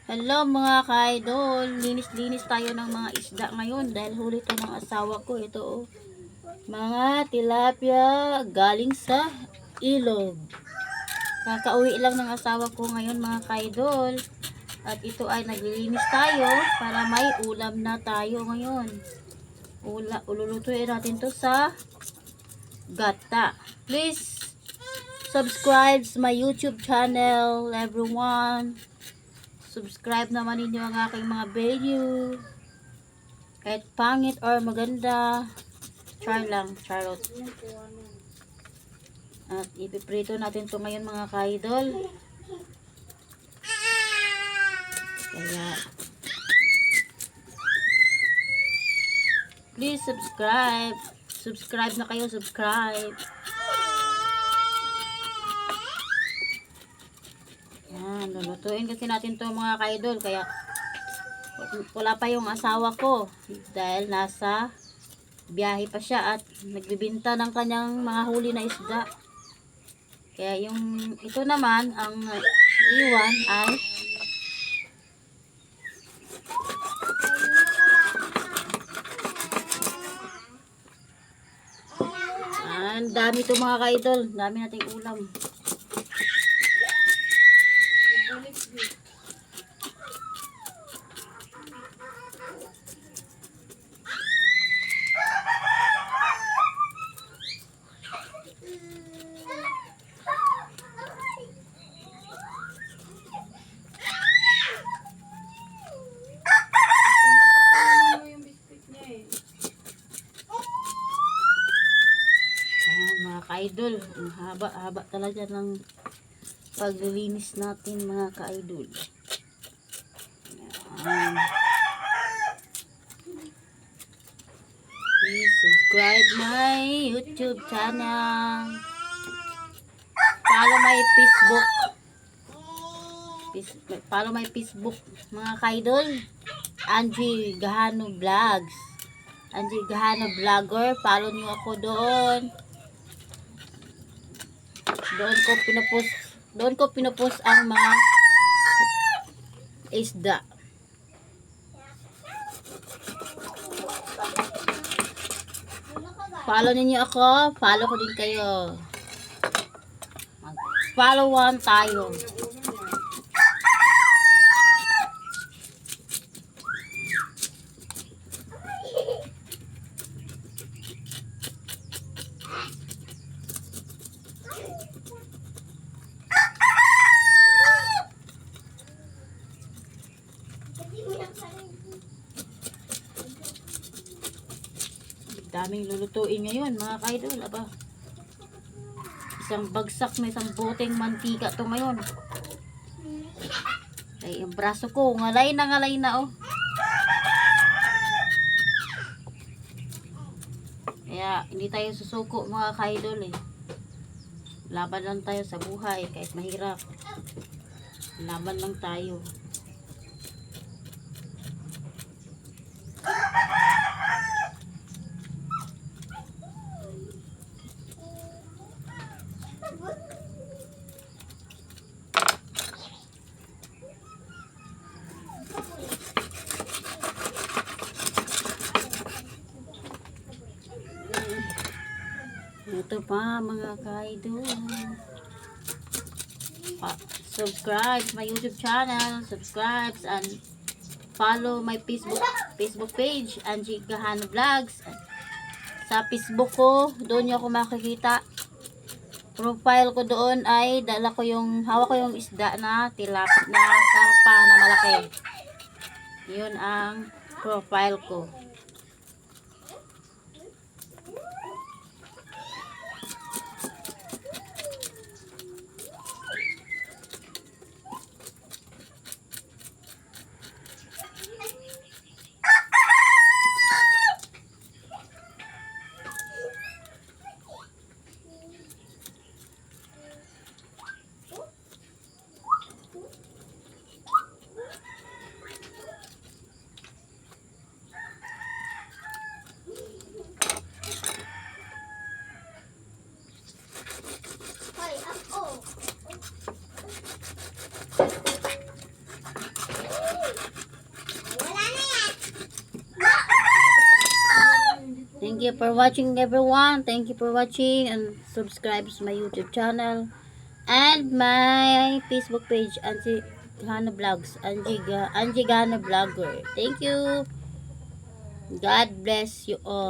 Hello mga ka-idol, linis-linis tayo ng mga isda ngayon dahil huli to ng asawa ko. Ito oh, mga tilapia galing sa ilog. Kakauwi lang ng asawa ko ngayon mga ka-idol. At ito ay naglilinis tayo para may ulam na tayo ngayon. Ululutuin natin to sa gata. Please subscribe sa my YouTube channel, everyone. Subscribe naman ninyo ang aking mga video. Kahit pangit or maganda, char lang, charot. At ipiprito natin to ngayon mga ka-idol. Kaya please subscribe. Subscribe na kayo, subscribe. Yan, lulutuin kasi natin to mga ka-idol. Kaya wala pa yung asawa ko dahil nasa biyahe pa siya at nagbibinta ng kanyang mga huli na isda. Kaya yung ito naman ang iwan ay ang dami to mga ka-idol, dami nating ulam. Mga ka-idol, ang haba-haba talaga ng paglilinis natin mga ka-idol. Please subscribe my YouTube channel. Follow my Facebook. Follow my Facebook mga ka-idol. Angie Gahano Vlogs. Angie Gahano Vlogger. Follow niyo ako doon. Doon ko pinupost ang mga isda. Follow niyo ako, follow ko din kayo. Follow-on tayo. Daming lulutuin ngayon mga ka-idol. Aba, isang bagsak may isang boteng mantika to ngayon. Ay, yung braso ko ngalay na oh. Kaya hindi tayo susuko mga ka-idol eh. Laban lang tayo sa buhay kahit mahirap. Laban lang tayo. Ito pa mga ka-idol. Subscribe my YouTube channel, subscribe and follow my Facebook page, Angie Gahano Vlogs. Sa Facebook ko, doon niyo ako makikita. Profile ko doon ay hawak ko yung isda na karpa na malaki. Yun ang profile ko. Thank you for watching, everyone. Thank you for watching and subscribe to my YouTube channel and my Facebook page, Angie Gahano Vlogs, Angie Gahano Vlogger. Thank you. God bless you all.